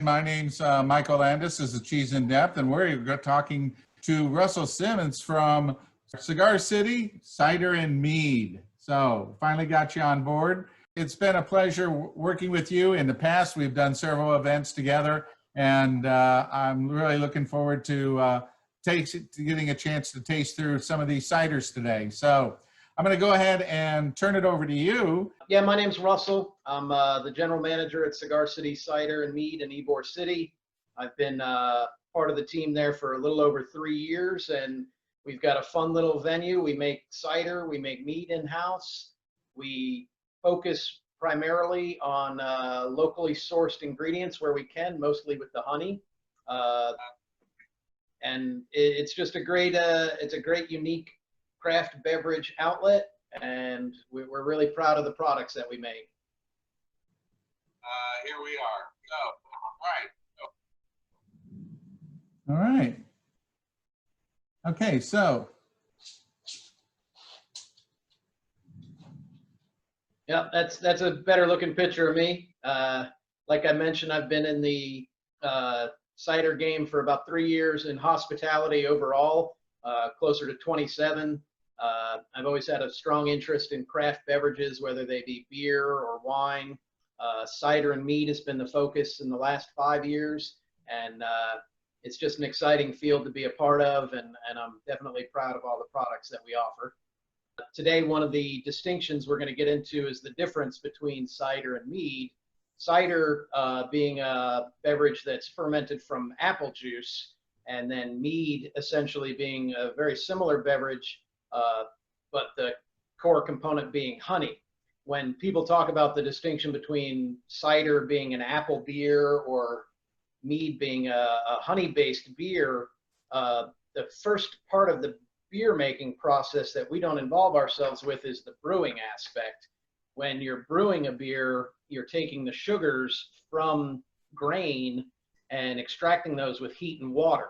My name's Michael Landis. This is Cheese in Depth, and we're talking to Russell Simmons from Cigar City, Cider and Mead. So finally got you on board. It's been a pleasure working with you. In the past, we've done several events together, and I'm really looking forward to getting a chance to taste through some of these ciders today. So I'm going to go ahead and turn it over to you. Yeah, my name's Russell. I'm the general manager at Cigar City Cider and Mead in Ybor City. I've been part of the team there for a little over 3 years, and we've got a fun little venue. We make cider, we make mead in-house. We focus primarily on locally sourced ingredients where we can, mostly with the honey. And it's just a great, unique craft beverage outlet, and we're really proud of the products that we make. Here we are. All right. Okay, so. Yeah, that's a better looking picture of me. Like I mentioned, I've been in the cider game for about 3 years, in hospitality overall, closer to 27. I've always had a strong interest in craft beverages, whether they be beer or wine. Cider and mead has been the focus in the last 5 years, and it's just an exciting field to be a part of, and I'm definitely proud of all the products that we offer. Today, one of the distinctions we're going to get into is the difference between cider and mead. Cider being a beverage that's fermented from apple juice, and then mead essentially being a very similar beverage, but the core component being honey. When people talk about the distinction between cider being an apple beer or mead being a honey-based beer, the first part of the beer making process that we don't involve ourselves with is the brewing aspect. When you're brewing a beer, you're taking the sugars from grain and extracting those with heat and water.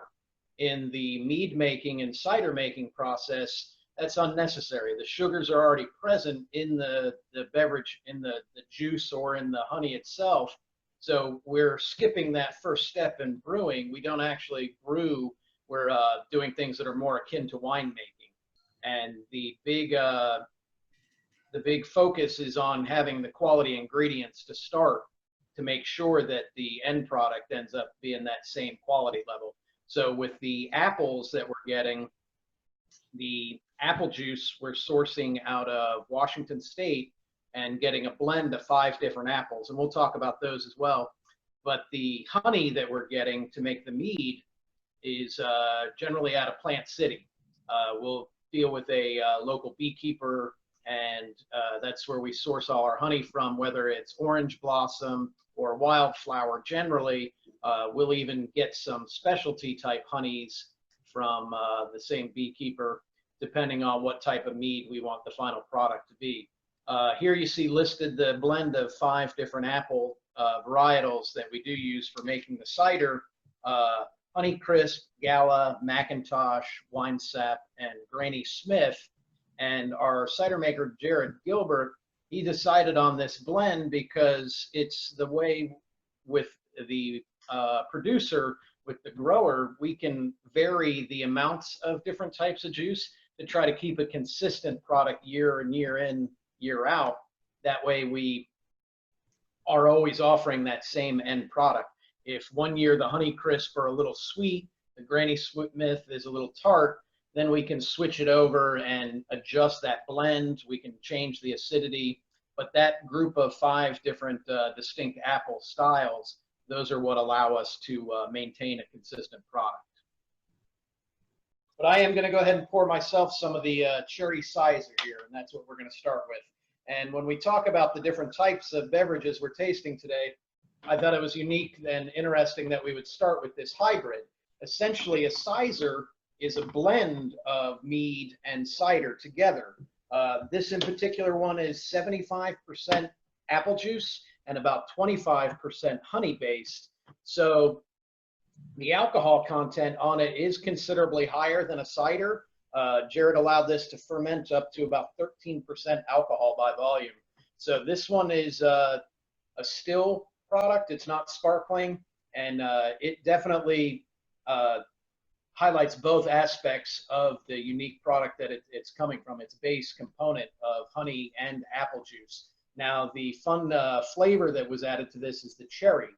In the mead making and cider making process, that's unnecessary. The sugars are already present in the beverage, in the juice or in the honey itself. So we're skipping that first step in brewing. We don't actually brew. We're doing things that are more akin to winemaking. And the big focus is on having the quality ingredients to start, to make sure that the end product ends up being that same quality level. So with the apples that we're getting, the apple juice we're sourcing out of Washington State and getting a blend of 5 different apples, and we'll talk about those as well. But the honey that we're getting to make the mead is generally out of Plant City. We'll deal with a local beekeeper, and that's where we source all our honey from, whether it's orange blossom or wildflower. Generally, we'll even get some specialty type honeys from the same beekeeper, depending on what type of mead we want the final product to be. Here you see listed the blend of 5 different apple varietals that we do use for making the cider. Honeycrisp, Gala, Macintosh, Winesap, and Granny Smith. And our cider maker, Jared Gilbert, he decided on this blend because it's the way with the producer, with the grower, we can vary the amounts of different types of juice to try to keep a consistent product year in, year out. That way we are always offering that same end product. If one year the Honeycrisp are a little sweet, the Granny Smith is a little tart, then we can switch it over and adjust that blend. We can change the acidity, but that group of 5 different distinct apple styles, those are what allow us to maintain a consistent product. But I am going to go ahead and pour myself some of the cherry Cyser here, and that's what we're going to start with. And when we talk about the different types of beverages we're tasting today, I thought it was unique and interesting that we would start with this hybrid. Essentially, a Cyser is a blend of mead and cider together. This in particular one is 75% apple juice and about 25% honey based. So the alcohol content on it is considerably higher than a cider. Jared allowed this to ferment up to about 13% alcohol by volume. So this one is a still product. It's not sparkling. And it definitely highlights both aspects of the unique product that it's coming from, its base component of honey and apple juice. Now, the fun flavor that was added to this is the cherry.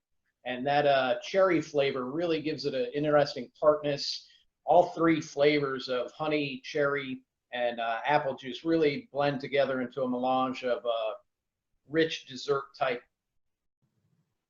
And that cherry flavor really gives it an interesting tartness. All three flavors of honey, cherry, and apple juice really blend together into a melange of rich dessert type,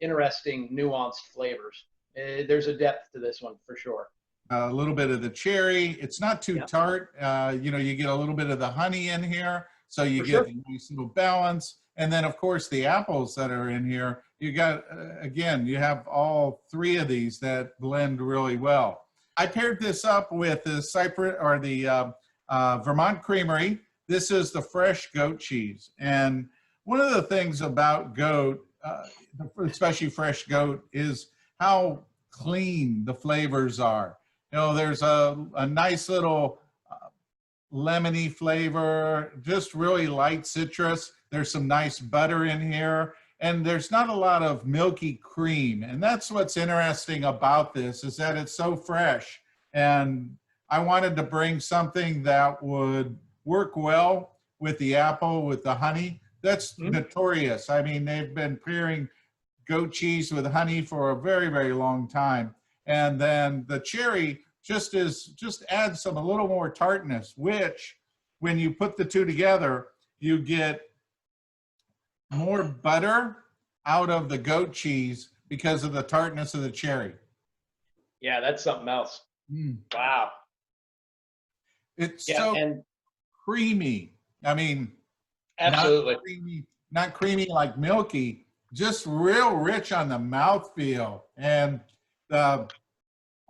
interesting, nuanced flavors. There's a depth to this one for sure. A little bit of the cherry. It's not too tart. You know, you get a little bit of the honey in here, so you get a nice little balance. And then, of course, the apples that are in here, you got, again, you have all three of these that blend really well. I paired this up with the Cypress or the Vermont Creamery. This is the fresh goat cheese. And one of the things about goat, especially fresh goat, is how clean the flavors are. You know, there's a nice little lemony flavor, just really light citrus. There's some nice butter in here, and there's not a lot of milky cream. And that's what's interesting about this, is that it's so fresh. And I wanted to bring something that would work well with the apple, with the honey. That's notorious. I mean, they've been pairing goat cheese with honey for a very, very long time. And then the cherry just adds a little more tartness, which when you put the two together, you get more butter out of the goat cheese because of the tartness of the cherry. Yeah, that's something else. Wow. It's so creamy. I mean, absolutely. Not creamy like milky, just real rich on the mouthfeel. And the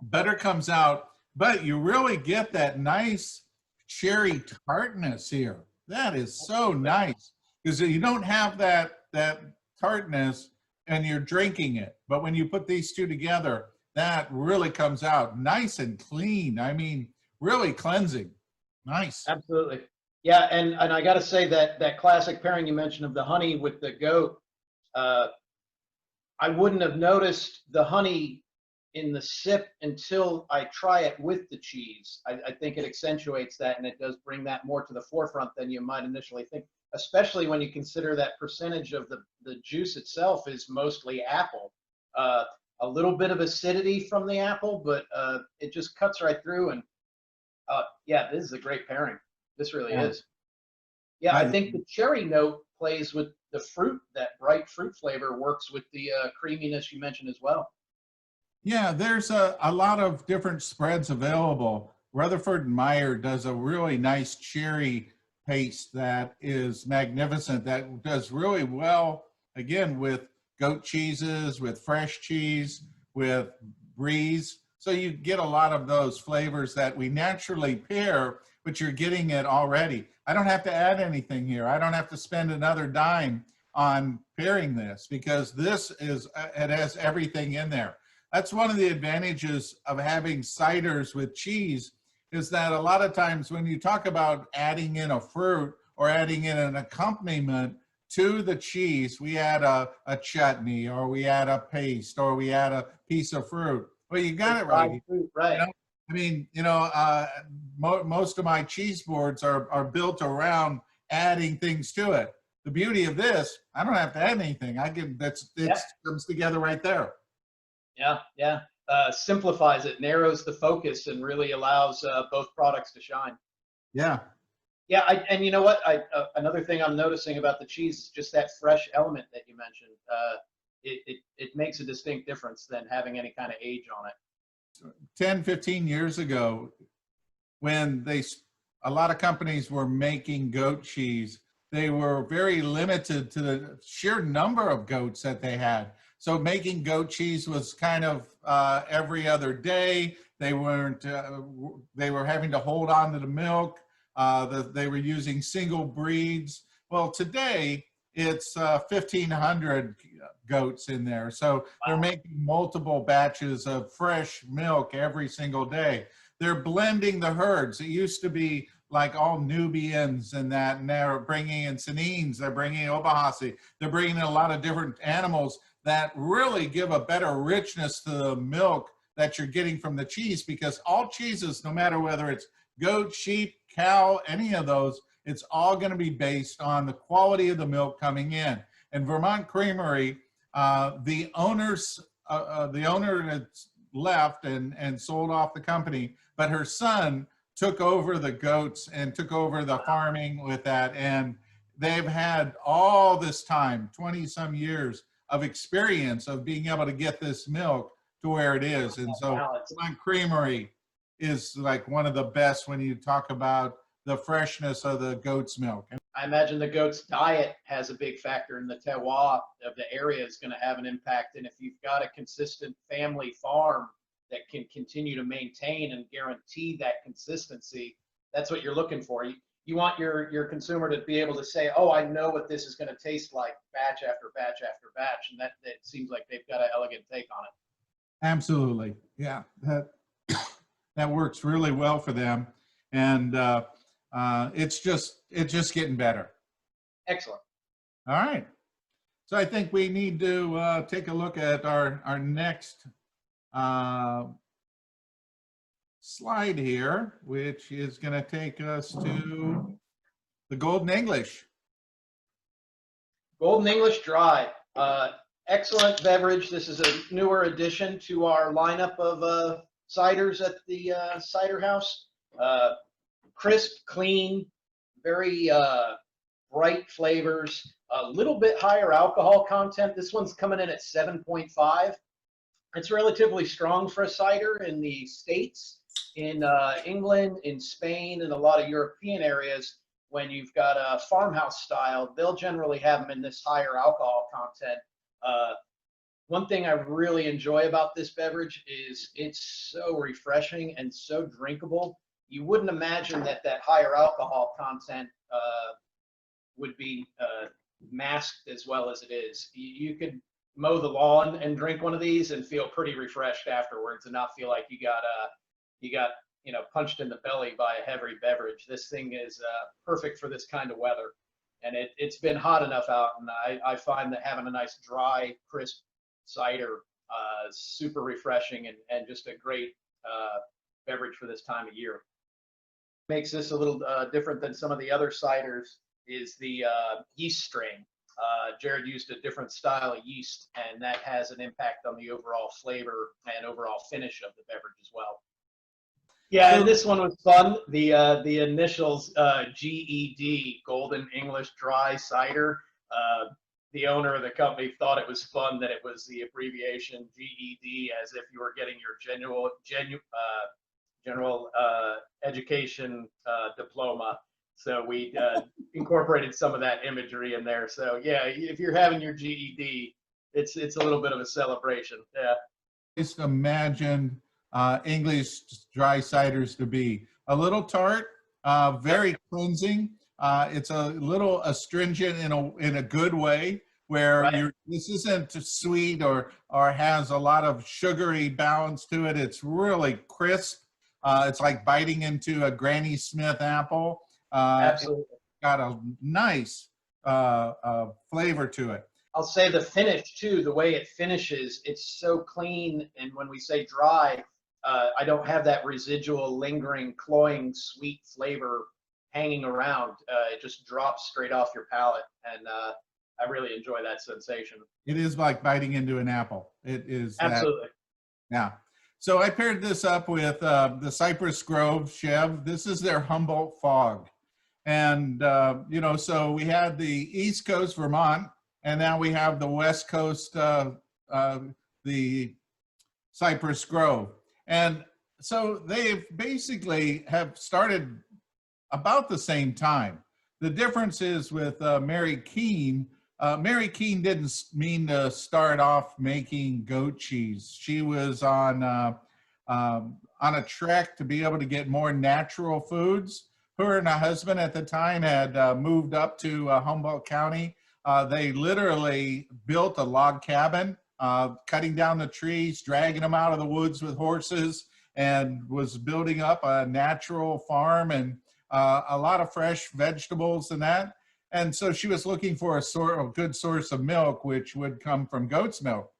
butter comes out, but you really get that nice cherry tartness here. That is so nice, because you don't have that tartness and you're drinking it. But when you put these two together, that really comes out nice and clean. I mean, really cleansing. Nice. Absolutely. Yeah, and I got to say that classic pairing you mentioned of the honey with the goat, I wouldn't have noticed the honey in the sip until I try it with the cheese. I think it accentuates that, and it does bring that more to the forefront than you might initially think, especially when you consider that percentage of the juice itself is mostly apple. A little bit of acidity from the apple, but it just cuts right through. And yeah, this is a great pairing. This really is. Yeah, I think the cherry note plays with the fruit. That bright fruit flavor works with the creaminess you mentioned as well. Yeah, there's a lot of different spreads available. Rutherford and Meyer does a really nice cherry paste that is magnificent, that does really well, again, with goat cheeses, with fresh cheese, with bries. So you get a lot of those flavors that we naturally pair, but you're getting it already. I don't have to add anything here. I don't have to spend another dime on pairing this, because this is, it has everything in there. That's one of the advantages of having ciders with cheese, is that a lot of times when you talk about adding in a fruit or adding in an accompaniment to the cheese, we add a chutney, or we add a paste, or we add a piece of fruit. Well, you got it right. Right. You know? I mean, you know, most of my cheese boards are built around adding things to it. The beauty of this, I don't have to add anything. It comes together right there. Yeah, yeah. Simplifies it, narrows the focus, and really allows both products to shine. Yeah. Yeah, and you know what? Another thing I'm noticing about the cheese is just that fresh element that you mentioned. It makes a distinct difference than having any kind of age on it. 10, 15 years ago, when a lot of companies were making goat cheese, they were very limited to the sheer number of goats that they had. So making goat cheese was kind of every other day. They were having to hold on to the milk. They were using single breeds. Well, today it's 1,500 goats in there. So they're making multiple batches of fresh milk every single day. They're blending the herds. It used to be like all Nubians and that, and they're bringing in Sanines, they're bringing in Obahasi, they're bringing in a lot of different animals that really give a better richness to the milk that you're getting from the cheese, because all cheeses, no matter whether it's goat, sheep, cow, any of those, it's all going to be based on the quality of the milk coming in. And Vermont Creamery, the owner that's left and sold off the company, but her son took over the goats and took over the farming with that. And they've had all this time, 20 some years of experience of being able to get this milk to where it is. And so Vermont Creamery is like one of the best when you talk about the freshness of the goat's milk. I imagine the goat's diet has a big factor in the terroir of the area is going to have an impact. And if you've got a consistent family farm that can continue to maintain and guarantee that consistency, that's what you're looking for. You want your consumer to be able to say, oh, I know what this is going to taste like batch after batch after batch. And that seems like they've got an elegant take on it. Absolutely. Yeah, that works really well for them. And it's just getting better. Excellent. All right. So I think we need to take a look at our next slide here, which is going to take us to the Golden English. Golden English Dry. Excellent beverage. This is a newer addition to our lineup of ciders at the cider house. Crisp, clean, very bright flavors, a little bit higher alcohol content. This one's coming in at 7.5. It's relatively strong for a cider in the States, in England, in Spain, and a lot of European areas. When you've got a farmhouse style, they'll generally have them in this higher alcohol content. One thing I really enjoy about this beverage is it's so refreshing and so drinkable. You wouldn't imagine that higher alcohol content would be masked as well as it is. You could mow the lawn and drink one of these and feel pretty refreshed afterwards and not feel like you got punched in the belly by a heavy beverage. This thing is perfect for this kind of weather. And it's been hot enough out, and I find that having a nice dry, crisp cider is super refreshing and just a great beverage for this time of year. Makes this a little different than some of the other ciders is the yeast strain. Jared used a different style of yeast, and that has an impact on the overall flavor and overall finish of the beverage as well. Yeah, and this one was fun. The initials GED, Golden English Dry Cider. The owner of the company thought it was fun that it was the abbreviation GED, as if you were getting your general education diploma. So we incorporated some of that imagery in there. So yeah, if you're having your GED, it's a little bit of a celebration. Yeah. Just imagine English dry ciders to be a little tart, very cleansing. It's a little astringent in a good way, where Right. This isn't sweet or has a lot of sugary balance to it. It's really crisp. It's like biting into a Granny Smith apple. Absolutely. It's got a nice flavor to it. I'll say the finish too, the way it finishes, it's so clean. And when we say dry, I don't have that residual lingering, cloying, sweet flavor hanging around. It just drops straight off your palate. And I really enjoy that sensation. It is like biting into an apple. It is. Absolutely. Yeah. So I paired this up with the Cypress Grove Chevre. This is their Humboldt Fog. And, so we had the East Coast, Vermont, and now we have the West Coast, the Cypress Grove. And so they basically have started about the same time. The difference is with Mary Keene. Mary Keene didn't mean to start off making goat cheese. She was on a trek to be able to get more natural foods. Her and her husband at the time had moved up to Humboldt County. They literally built a log cabin, cutting down the trees, dragging them out of the woods with horses, and was building up a natural farm and a lot of fresh vegetables and that. And so she was looking for a good source of milk, which would come from goat's milk.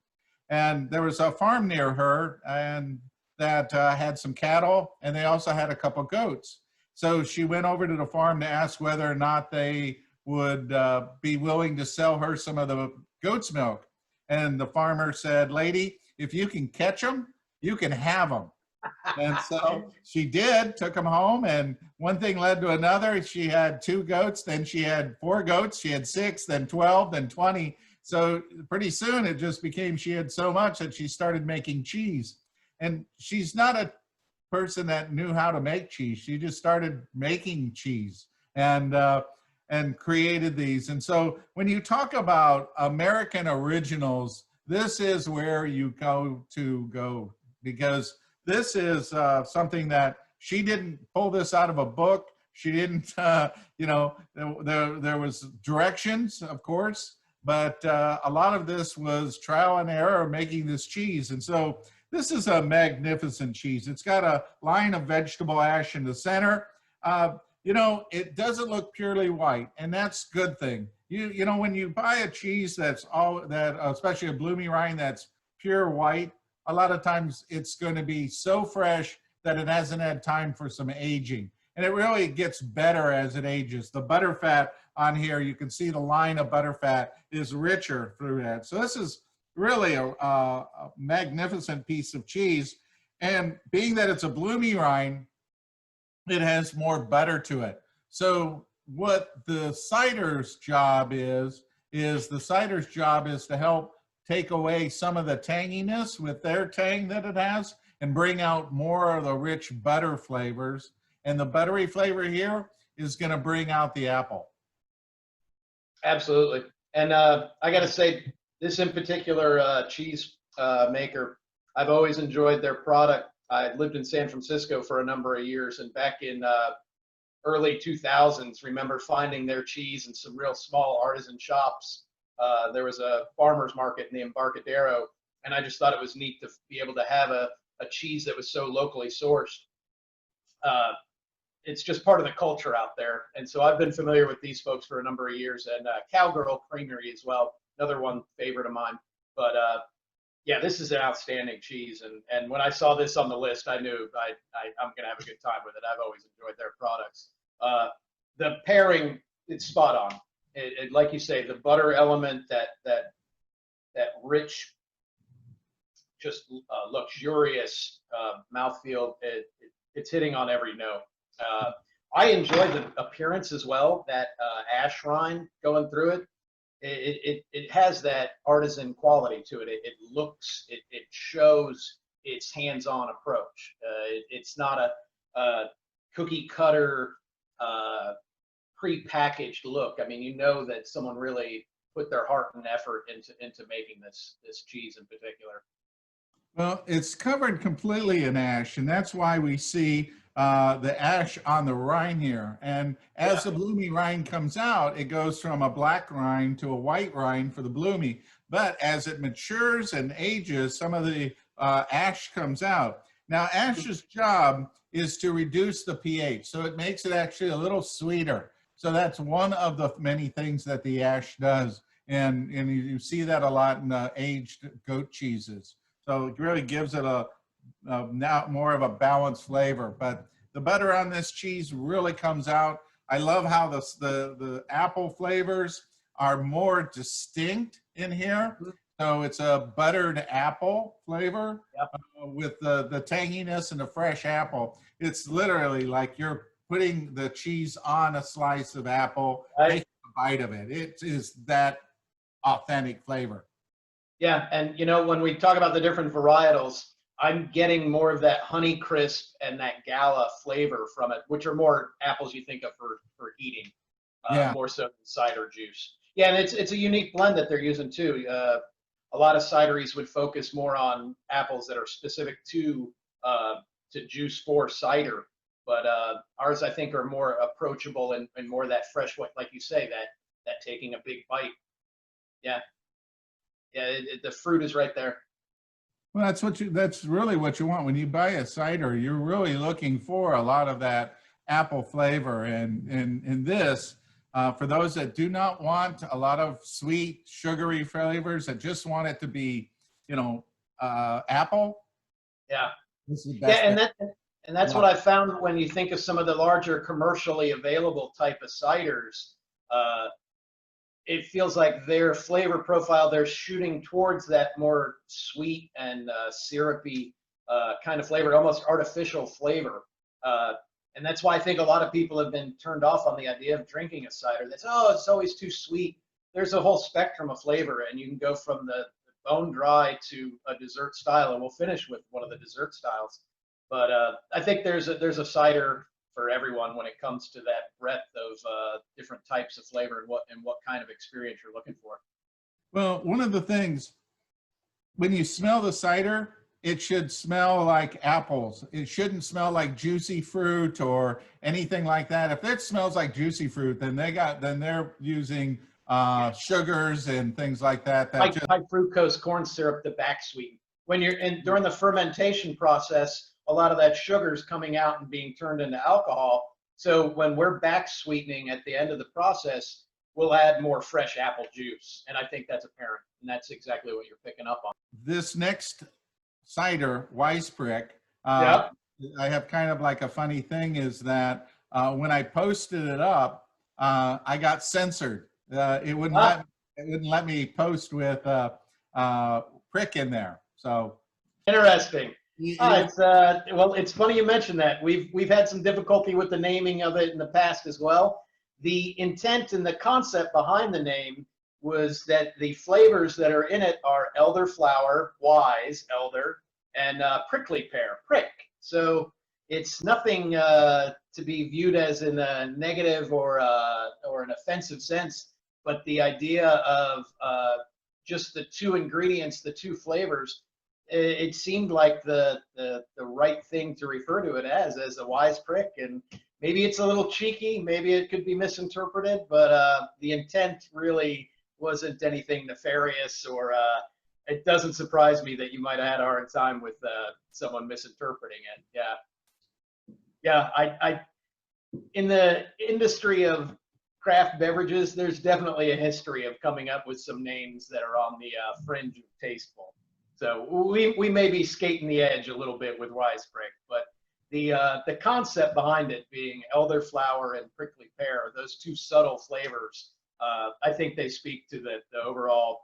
And there was a farm near her and that had some cattle, and they also had a couple goats. So she went over to the farm to ask whether or not they would be willing to sell her some of the goat's milk. And the farmer said, "Lady, if you can catch them, you can have them." And so she did, took them home, and one thing led to another. She had 2 goats, then she had 4 goats, she had 6, then 12, then 20. So pretty soon it just became, she had so much that she started making cheese. And she's not a person that knew how to make cheese. She just started making cheese and created these. And so when you talk about American originals, this is where you go because this is something that she didn't pull this out of a book. She didn't, you know, there was directions, of course, but a lot of this was trial and error making this cheese. And so this is a magnificent cheese. It's got a line of vegetable ash in the center. You know, it doesn't look purely white, and that's a good thing. You know, when you buy a cheese that's especially a bloomy rind that's pure white, a lot of times it's going to be so fresh that it hasn't had time for some aging. And it really gets better as it ages. The butterfat on here, you can see the line of butterfat is richer through that. So this is really a magnificent piece of cheese. And being that it's a bloomy rind, it has more butter to it. So what the cider's job is the cider's job is to help take away some of the tanginess with their tang that it has and bring out more of the rich butter flavors. And the buttery flavor here is going to bring out the apple. Absolutely. And I got to say, this in particular cheese maker, I've always enjoyed their product. I lived in San Francisco for a number of years, and back in early 2000s, remember finding their cheese in some real small artisan shops. There was a farmer's market in the Embarcadero, and I just thought it was neat to be able to have a cheese that was so locally sourced. It's just part of the culture out there. And so I've been familiar with these folks for a number of years, and Cowgirl Creamery as well, another one favorite of mine. But yeah, this is an outstanding cheese. And when I saw this on the list, I knew I'm going to have a good time with it. I've always enjoyed their products. The pairing, it's spot on. It, like you say, the butter element, that rich, just luxurious mouthfeel, it's hitting on every note. I enjoy the appearance as well, that ash rind going through it. It has that artisan quality to it. It looks, it shows its hands-on approach. It's not a cookie cutter, pre-packaged look. I mean, you know that someone really put their heart and effort into making this cheese in particular. Well, it's covered completely in ash, and that's why we see the ash on the rind here. And as the bloomy rind comes out, it goes from a black rind to a white rind for the bloomy. But as it matures and ages, some of the ash comes out. Now, ash's job is to reduce the pH, so it makes it actually a little sweeter. So that's one of the many things that the ash does. And you see that a lot in aged goat cheeses. So it really gives it now more of a balanced flavor. But the butter on this cheese really comes out. I love how the apple flavors are more distinct in here. So it's a buttered apple flavor with the tanginess and the fresh apple. It's literally like you're putting the cheese on a slice of apple, taking a bite of it. It is that authentic flavor. Yeah, and you know, when we talk about the different varietals, I'm getting more of that honey crisp and that gala flavor from it, which are more apples you think of for eating, more so than cider juice. Yeah, and it's a unique blend that they're using too. A lot of cideries would focus more on apples that are specific to juice for cider, but ours I think are more approachable and more that fresh, like you say, that taking a big bite. Yeah. Yeah, the fruit is right there. Well, that's really what you want when you buy a cider. You're really looking for a lot of that apple flavor, and in this, For those that do not want a lot of sweet, sugary flavors, that just want it to be, you know, apple, Yeah. this is the Yeah, best. and that's what I found when you think of some of the larger commercially available type of ciders. Uh, it feels like their flavor profile, they're shooting towards that more sweet and syrupy kind of flavor, almost artificial flavor. And that's why I think a lot of people have been turned off on the idea of drinking a cider. That's, oh, it's always too sweet. There's a whole spectrum of flavor, and you can go from the bone dry to a dessert style, and we'll finish with one of the dessert styles. But I think there's a cider for everyone when it comes to that breadth of different types of flavor and what kind of experience you're looking for. Well, one of the things, when you smell the cider, it should smell like apples. It shouldn't smell like juicy fruit or anything like that. If it smells like juicy fruit, then they're using sugars and things like that. High fructose corn syrup to back sweeten. When you're during the fermentation process, a lot of that sugar is coming out and being turned into alcohol. So when we're back sweetening at the end of the process, we'll add more fresh apple juice. And I think that's apparent. And that's exactly what you're picking up on. This next cider, Weissprick, Yep. I have kind of like a funny thing is that when I posted it up, I got censored. It wouldn't let me post with prick in there. So interesting. Well, it's funny you mentioned that. We've had some difficulty with the naming of it in the past as well. The intent and the concept behind the name was that the flavors that are in it are elderflower, wise, elder, and prickly pear, prick. So it's nothing to be viewed as in a negative or an offensive sense, but the idea of just the two ingredients, the two flavors, it seemed like the right thing to refer to it as a wise prick. And maybe it's a little cheeky, maybe it could be misinterpreted, but the intent really wasn't anything nefarious, or it doesn't surprise me that you might have had a hard time with someone misinterpreting it. Yeah, I in the industry of craft beverages, there's definitely a history of coming up with some names that are on the fringe of tasteful. So we may be skating the edge a little bit with Weissprick, but the concept behind it being elderflower and prickly pear, those two subtle flavors, I think they speak to the overall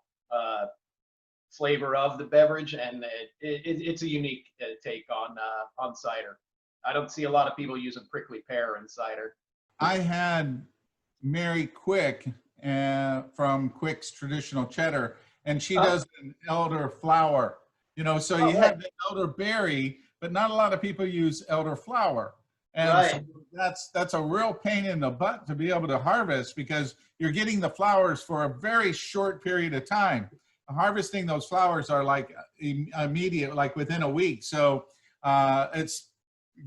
flavor of the beverage, and it's a unique take on cider. I don't see a lot of people using prickly pear in cider. I had Mary Quick from Quick's Traditional Cheddar, and she does an elderflower. You know, so you have the elderberry, but not a lot of people use elderflower. And so that's a real pain in the butt to be able to harvest, because you're getting the flowers for a very short period of time. Harvesting those flowers are like immediate, like within a week. So it's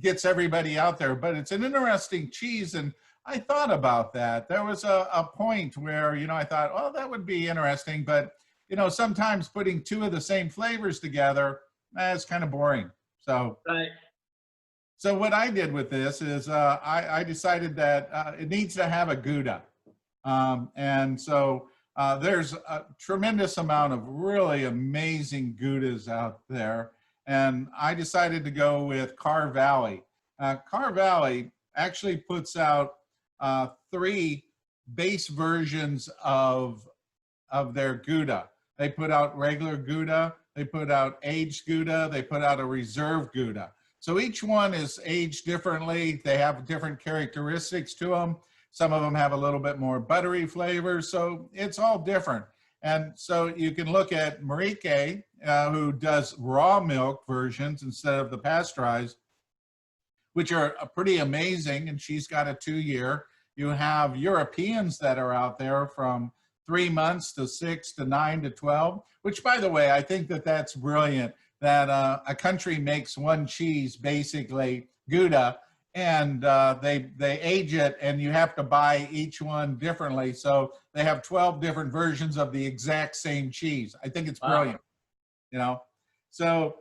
gets everybody out there, but it's an interesting cheese. And I thought about that. There was a point where, you know, I thought, well, that would be interesting, but you know, sometimes putting two of the same flavors together, is kind of boring. So, so what I did with this is I decided that it needs to have a Gouda. And so there's a tremendous amount of really amazing Goudas out there. And I decided to go with Carr Valley. Carr Valley actually puts out 3 base versions of their Gouda. They put out regular Gouda, they put out aged Gouda, they put out a reserve Gouda. So each one is aged differently. They have different characteristics to them. Some of them have a little bit more buttery flavors, so it's all different. And so you can look at Marieke, who does raw milk versions instead of the pasteurized, which are pretty amazing, and she's got a 2-year. You have Europeans that are out there from 3 months to 6 to 9 to 12, which, by the way, I think that that's brilliant, that a country makes one cheese, basically Gouda, and they age it, and you have to buy each one differently. So they have 12 different versions of the exact same cheese. I think it's brilliant, you know. So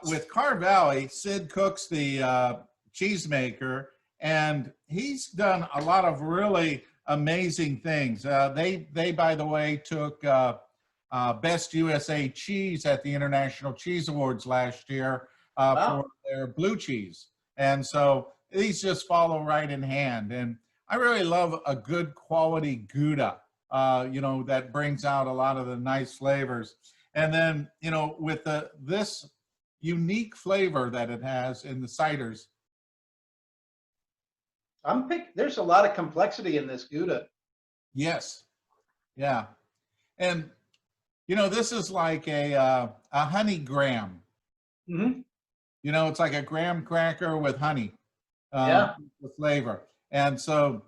with Carr Valley, Sid Cook's the cheesemaker, and he's done a lot of really amazing things. They by the way took Best USA Cheese at the International Cheese Awards last year for Wow. their blue cheese. And so these just follow right in hand. And I really love a good quality Gouda, that brings out a lot of the nice flavors. And then, with this unique flavor that it has in the ciders. There's a lot of complexity in this Gouda. Yes. Yeah. And, this is like a honey graham. Hmm. It's like a graham cracker with honey, Yeah. the flavor. And so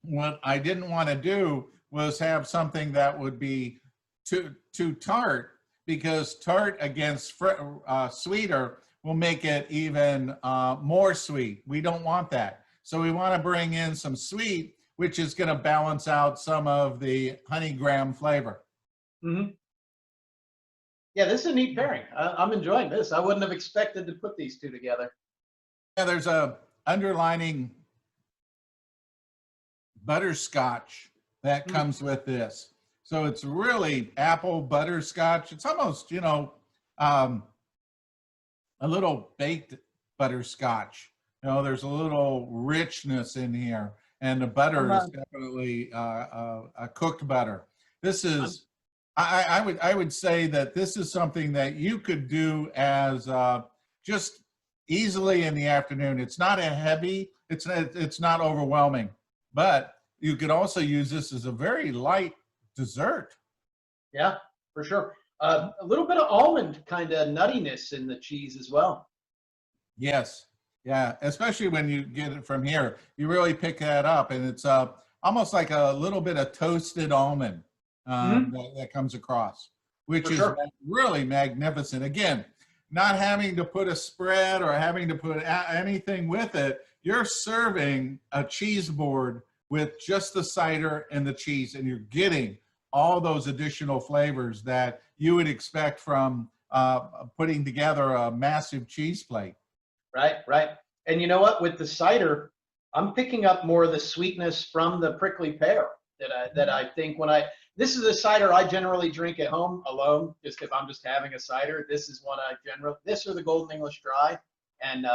what I didn't want to do was have something that would be too tart, because tart against sweeter will make it even more sweet. We don't want that. So we want to bring in some sweet, which is going to balance out some of the honey graham flavor. Hmm. Yeah, this is a neat pairing. I'm enjoying this. I wouldn't have expected to put these two together. Yeah, there's a underlining butterscotch that comes with this. So it's really apple butterscotch. It's almost, a little baked butterscotch. There's a little richness in here, and the butter is definitely a cooked butter. This is, I would say that this is something that you could do as just easily in the afternoon. It's not a heavy, it's not overwhelming, but you could also use this as a very light dessert. Yeah, for sure. A little bit of almond kind of nuttiness in the cheese as well. Yes. Yeah. Especially when you get it from here, you really pick that up, and it's almost like a little bit of toasted almond that comes across, which For is sure. really magnificent. Again, not having to put a spread or having to put anything with it. You're serving a cheese board with just the cider and the cheese, and you're getting all those additional flavors that you would expect from putting together a massive cheese plate. Right, right. And you know what? With the cider, I'm picking up more of the sweetness from the prickly pear that I think this is a cider I generally drink at home alone, just if I'm just having a cider. This is one this or the Golden English Dry, and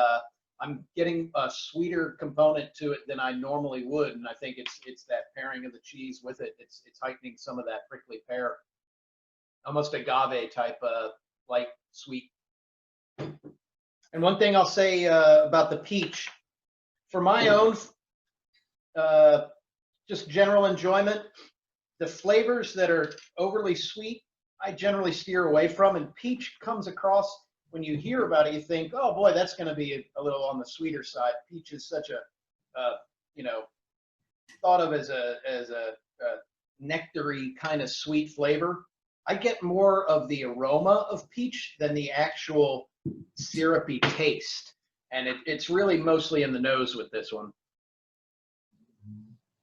I'm getting a sweeter component to it than I normally would, and I think it's that pairing of the cheese with it. It's heightening some of that prickly pear, almost agave type light sweet. And one thing I'll say about the peach, for my own just general enjoyment, the flavors that are overly sweet, I generally steer away from. And peach comes across, when you hear about it, you think, oh boy, that's going to be a little on the sweeter side. Peach is such a, thought of as a nectary kind of sweet flavor. I get more of the aroma of peach than the actual syrupy taste. And it's really mostly in the nose with this one.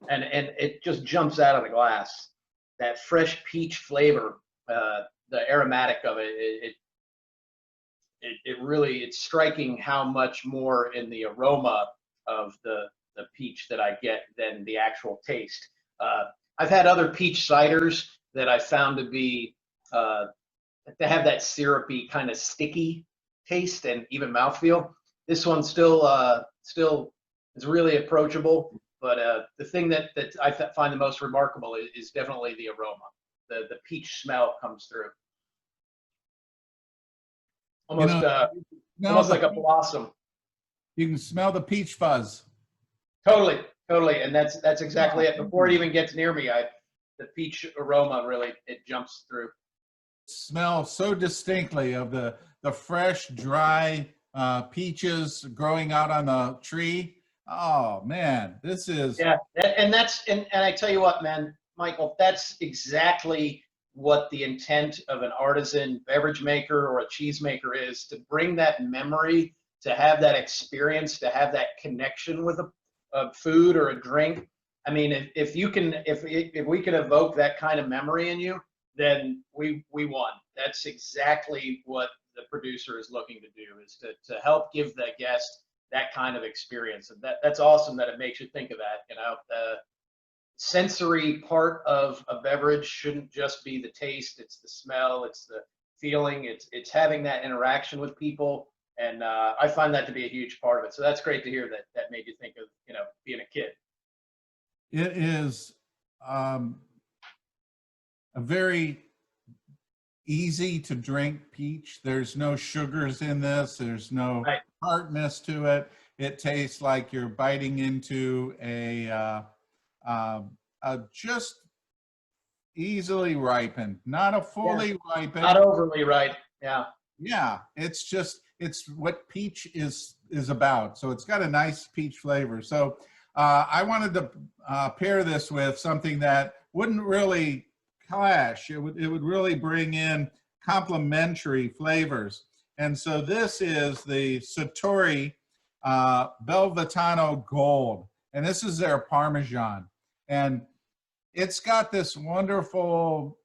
And it just jumps out of the glass. That fresh peach flavor, the aromatic of it really, it's striking how much more in the aroma of the peach that I get than the actual taste. I've had other peach ciders that I found to be to have that syrupy kind of sticky taste and even mouthfeel. This one still is really approachable, but the thing that I find the most remarkable is definitely the aroma. The peach smell comes through, almost almost like a blossom. You can smell the peach fuzz. Totally, and that's exactly it. Before it even gets near me, the peach aroma really, it jumps through. Smell so distinctly of the fresh, dry peaches growing out on the tree. Oh man, this is and I tell you what, man, Michael, that's exactly what the intent of an artisan beverage maker or a cheese maker is, to bring that memory, to have that experience, to have that connection with a food or a drink. I mean, if we can evoke that kind of memory in you, then we won. That's exactly what the producer is looking to do, is to help give the guest that kind of experience. And that's awesome that it makes you think of that, sensory part of a beverage shouldn't just be the taste, it's the smell, it's the feeling, it's having that interaction with people. And I find that to be a huge part of it. So that's great to hear that that made you think of, being a kid. It is a very easy to drink peach. There's no sugars in this. There's no Right. tartness to it. It tastes like you're biting into a just easily ripened, not a fully ripened. Not overly right. Yeah. Yeah, it's what peach is about. So it's got a nice peach flavor. So I wanted to pair this with something that wouldn't really clash. It would really bring in complementary flavors. And so this is the Sartori BellaVitano Gold, and this is their Parmesan, and it's got this wonderful,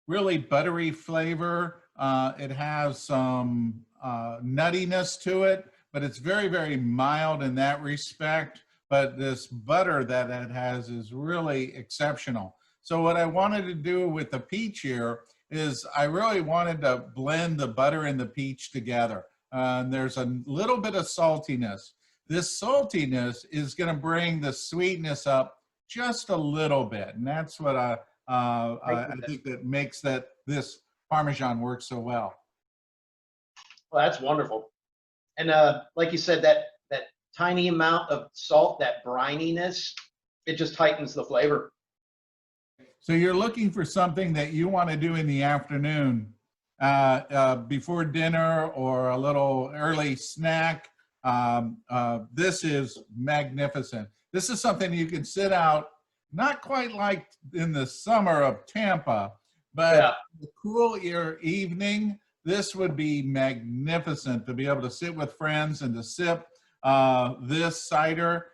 really buttery flavor. It has some nuttiness to it, but it's very, very mild in that respect. But this butter that it has is really exceptional. So what I wanted to do with the peach here is I really wanted to blend the butter and the peach together. There's a little bit of saltiness. This saltiness is going to bring the sweetness up just a little bit, and that's what I think that makes this Parmesan work so well. Well, that's wonderful. And like you said, that tiny amount of salt, that brininess, it just heightens the flavor. So you're looking for something that you want to do in the afternoon before dinner or a little early snack. This is magnificent. This is something you can sit out, not quite like in the summer of Tampa, but the cool evening, this would be magnificent to be able to sit with friends and to sip this cider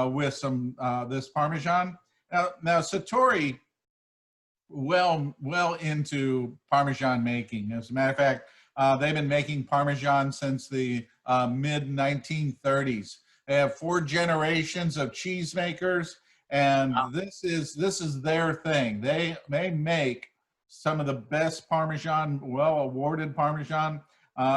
with some this Parmesan. Now Sartori, well into Parmesan making. As a matter of fact, they've been making Parmesan since the mid 1930s. They have 4 generations of cheesemakers, and this is their thing. They make some of the best Parmesan, well-awarded Parmesan.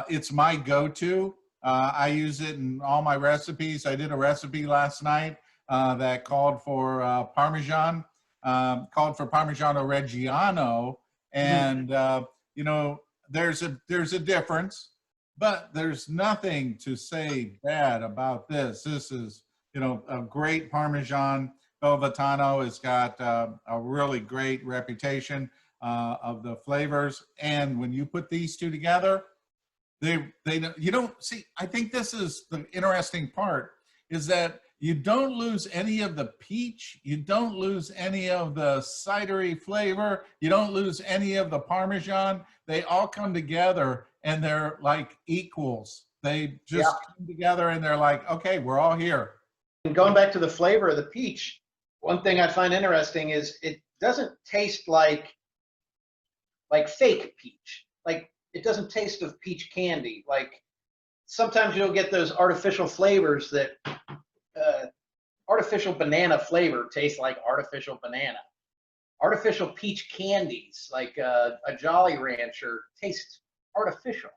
It's my go-to. I use it in all my recipes. I did a recipe last night that called for Parmesan, called for Parmigiano Reggiano, and there's a difference, but there's nothing to say bad about this. This is a great Parmesan. BellaVitano has got a really great reputation of the flavors, and when you put these two together, you don't see. I think this is the interesting part, is that you don't lose any of the peach, you don't lose any of the cidery flavor, you don't lose any of the Parmesan. They all come together and they're like equals. They just come together and they're like, okay, we're all here. And going back to the flavor of the peach, one thing I find interesting is it doesn't taste like fake peach. Like, it doesn't taste of peach candy. Like, sometimes you'll get those artificial flavors that artificial banana flavor tastes like artificial banana. Artificial peach candies like a Jolly Rancher tastes artificial.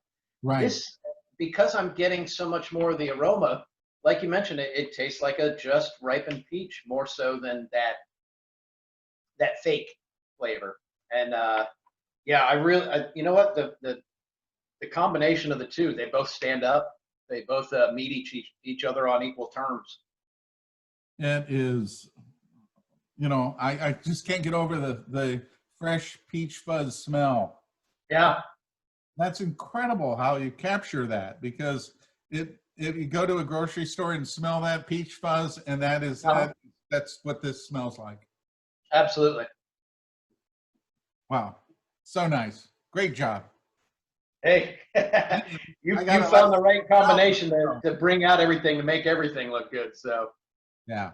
Right. This, because I'm getting so much more of the aroma, like you mentioned, it tastes like a just ripened peach more so than that fake flavor. And I really, you know what, the combination of the two, they both stand up. They both meet each other on equal terms. It is, I just can't get over the fresh peach fuzz smell. Yeah. That's incredible how you capture that, because if you go to a grocery store and smell that peach fuzz, and that's what this smells like. Absolutely. Wow. So nice. Great job. Hey, you found the right combination to bring out everything, to make everything look good. So. Yeah.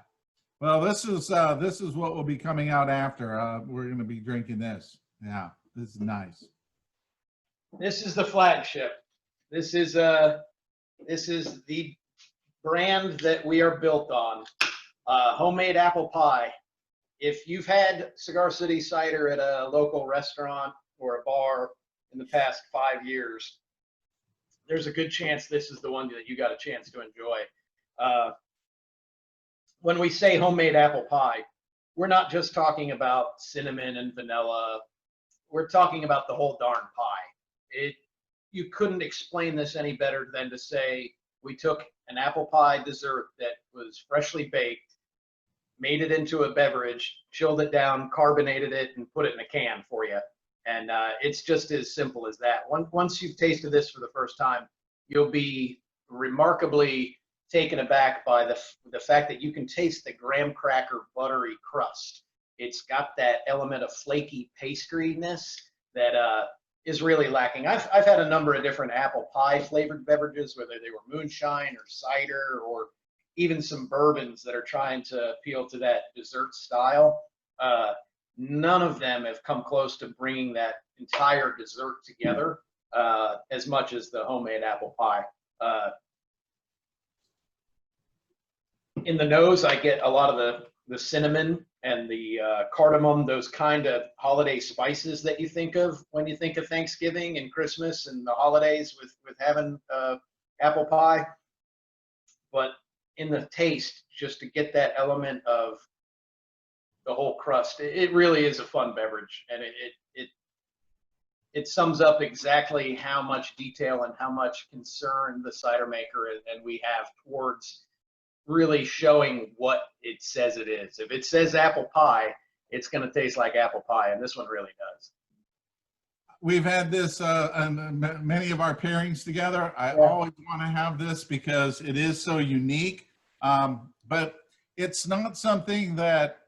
Well, this is what will be coming out after. We're going to be drinking this. Yeah, this is nice. This is the flagship. This is the brand that we are built on. Homemade apple pie. If you've had Cigar City cider at a local restaurant or a bar in the past 5 years, there's a good chance this is the one that you got a chance to enjoy. When we say homemade apple pie, we're not just talking about cinnamon and vanilla. We're talking about the whole darn pie. You couldn't explain this any better than to say we took an apple pie dessert that was freshly baked, made it into a beverage, chilled it down, carbonated it, and put it in a can for you. And it's just as simple as that. Once you've tasted this for the first time, you'll be remarkably taken aback by the fact that you can taste the graham cracker buttery crust. It's got that element of flaky pastriness that is really lacking. I've had a number of different apple pie flavored beverages, whether they were moonshine or cider or even some bourbons that are trying to appeal to that dessert style. None of them have come close to bringing that entire dessert together as much as the homemade apple pie. In the nose, I get a lot of the cinnamon and the cardamom, those kind of holiday spices that you think of when you think of Thanksgiving and Christmas and the holidays with having apple pie. But in the taste, just to get that element of the whole crust, it really is a fun beverage, and it sums up exactly how much detail and how much concern the cider maker and we have towards really showing what it says it is. If it says apple pie, it's going to taste like apple pie, and this one really does. We've had this on many of our pairings together. I always want to have this because it is so unique, but it's not something that,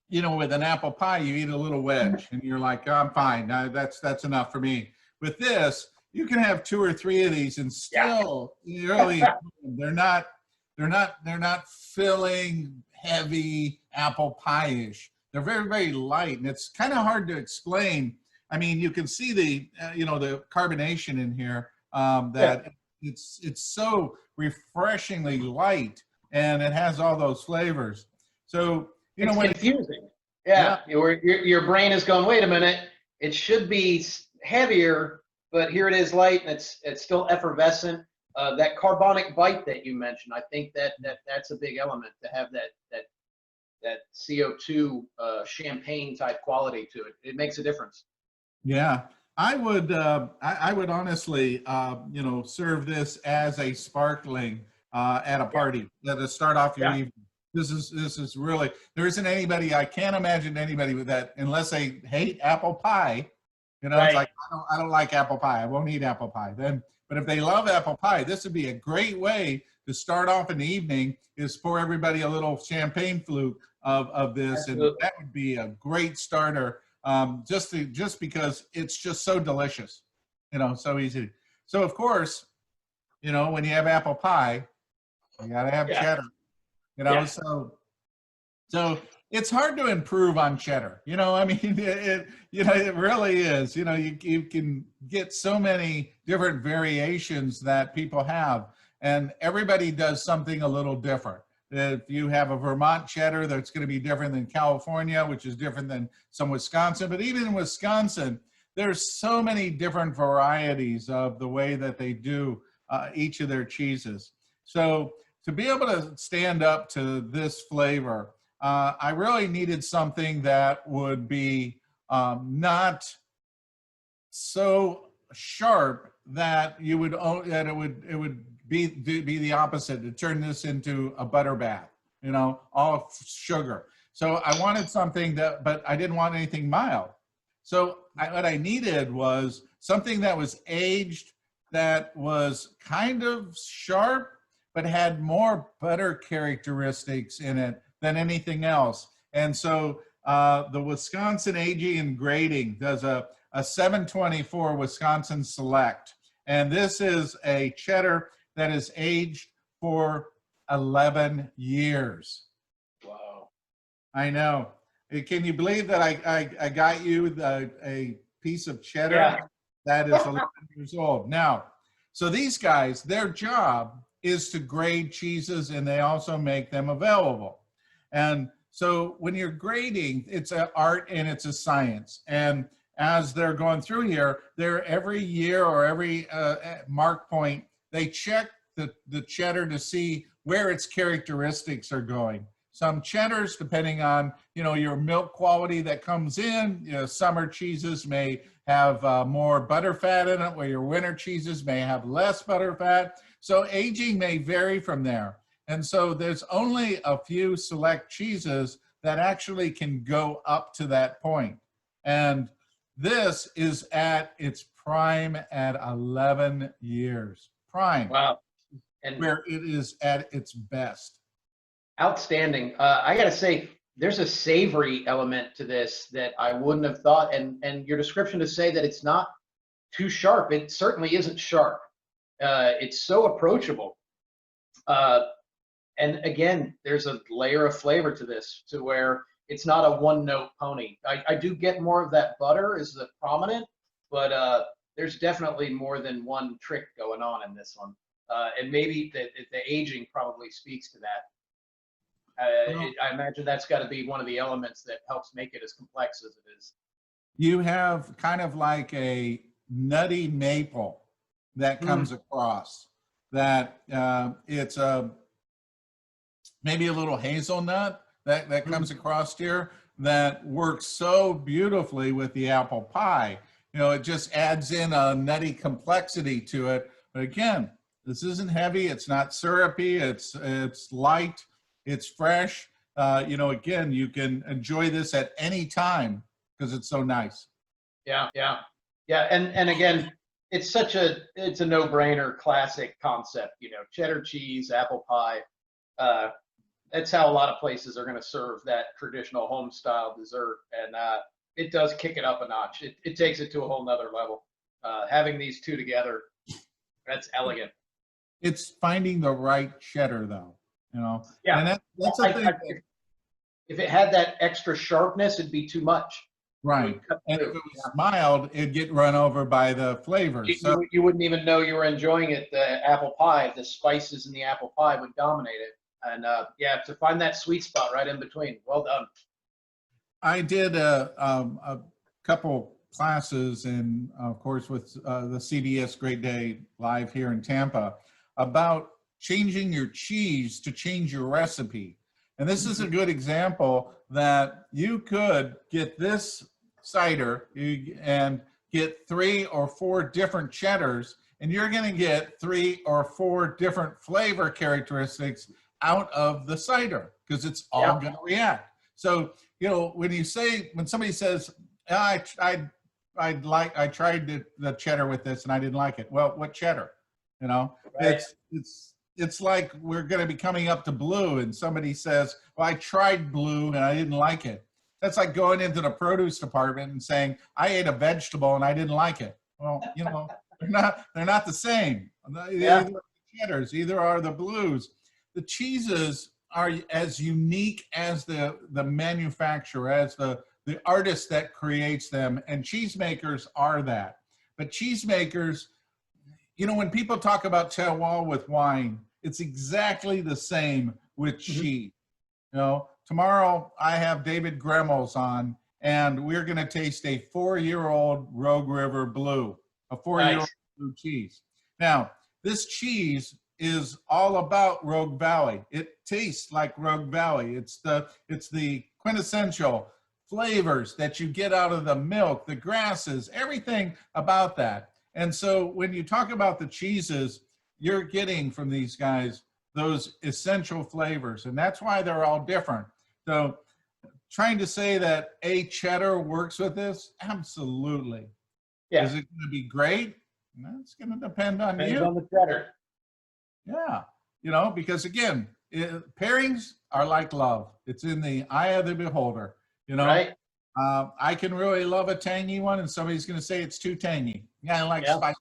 you know, with an apple pie, you eat a little wedge and you're like, oh, I'm fine. That's enough for me. With this, you can have 2 or 3 of these and still really, they're not filling, heavy apple pie-ish. They're very, very light, and it's kind of hard to explain. I mean, you can see the the carbonation in here, that it's so refreshingly light, and it has all those flavors. So it's confusing. Your brain is going, wait a minute, it should be heavier, but here it is light, and it's still effervescent. That carbonic bite that you mentioned, I think that's a big element to have that CO2 champagne type quality to it. It makes a difference. Yeah, I would honestly serve this as a sparkling at a party to start off your evening. This is really, there isn't anybody, I can't imagine anybody with that unless they hate apple pie. You know, it's like I don't like apple pie. I won't eat apple pie. But if they love apple pie, this would be a great way to start off an evening, is pour everybody a little champagne flute of this. Absolutely. And that would be a great starter, just because it's just so delicious, so easy. So of course, when you have apple pie, you gotta have cheddar, so it's hard to improve on cheddar. I mean, it really is. You can get so many different variations that people have, and everybody does something a little different. If you have a Vermont cheddar, that's going to be different than California, which is different than some Wisconsin. But even in Wisconsin, there's so many different varieties of the way that they do each of their cheeses. So to be able to stand up to this flavor, I really needed something that would be not so sharp that it would be the opposite, to turn this into a butter bath, all sugar. So I wanted something but I didn't want anything mild. So what I needed was something that was aged, that was kind of sharp, but had more butter characteristics in it than anything else. And so the Wisconsin Aging and Grading does a 724 Wisconsin Select. And this is a cheddar that is aged for 11 years. Wow. I know. Can you believe that I got you a piece of cheddar that is 11 years old? Now, so these guys, their job is to grade cheeses, and they also make them available. And so when you're grading, it's an art and it's a science. And as they're going through here, they're every year or every mark point, they check the cheddar to see where its characteristics are going. Some cheddars, depending on, your milk quality that comes in, summer cheeses may have more butter fat in it, where your winter cheeses may have less butter fat. So aging may vary from there. And so there's only a few select cheeses that actually can go up to that point. And this is at its prime at 11 years. Prime. Wow. And where it is at its best. outstanding. I got to say, there's a savory element to this that I wouldn't have thought. And your description to say that it's not too sharp, it certainly isn't sharp. It's so approachable. And again, there's a layer of flavor to this, to where it's not a one-note pony. I do get more of that butter is the prominent, but there's definitely more than one trick going on in this one. And maybe the aging probably speaks to that. I imagine that's got to be one of the elements that helps make it as complex as it is. You have kind of like a nutty maple that comes across, that it's maybe a little hazelnut that comes across here that works so beautifully with the apple pie. It just adds in a nutty complexity to it. But again, this isn't heavy. It's not syrupy. It's light. It's fresh. Again, you can enjoy this at any time because it's so nice. Yeah. And again, it's a no-brainer classic concept. Cheddar cheese, apple pie. That's how a lot of places are going to serve that traditional home-style dessert, and it does kick it up a notch. It takes it to a whole nother level. Having these two together, that's elegant. It's finding the right cheddar, though. Yeah. And that's a thing. If it had that extra sharpness, it'd be too much. Right. And if it was mild, it'd get run over by the flavors. You wouldn't even know you were enjoying it. The apple pie, the spices in the apple pie would dominate it. And to find that sweet spot right in between. Well done. I did a couple classes, and of course with the CBS Great Day Live here in Tampa, about changing your cheese to change your recipe. And this is a good example that you could get this cider and get 3 or 4 different cheddars, and you're going to get 3 or 4 different flavor characteristics out of the cider, because it's all going to react. So, when somebody says, I tried the cheddar with this and I didn't like it. Well, what cheddar? Right. It's like we're going to be coming up to blue and somebody says, well, I tried blue and I didn't like it. That's like going into the produce department and saying, I ate a vegetable and I didn't like it. Well, they're not the same. Either are the cheddars, either are the blues. The cheeses are as unique as the manufacturer, as the artist that creates them, and cheesemakers are that. But cheesemakers, when people talk about terroir with wine, it's exactly the same with cheese. Tomorrow I have David Gremmels on, and we're going to taste a 4-year-old Rogue River Blue, a 4-year-old blue cheese. Now, this cheese is all about Rogue Valley. It tastes like Rogue Valley. It's the quintessential flavors that you get out of the milk, the grasses, everything about that. And so when you talk about the cheeses, you're getting from these guys those essential flavors, and that's why they're all different. So trying to say that a cheddar works with this, absolutely. Yeah. Is it going to be great? That's going to depend on Depends you. on the cheddar. Yeah, because again, pairings are like love. It's in the eye of the beholder. Right. I can really love a tangy one, and somebody's going to say it's too tangy. Yeah, I like spicy.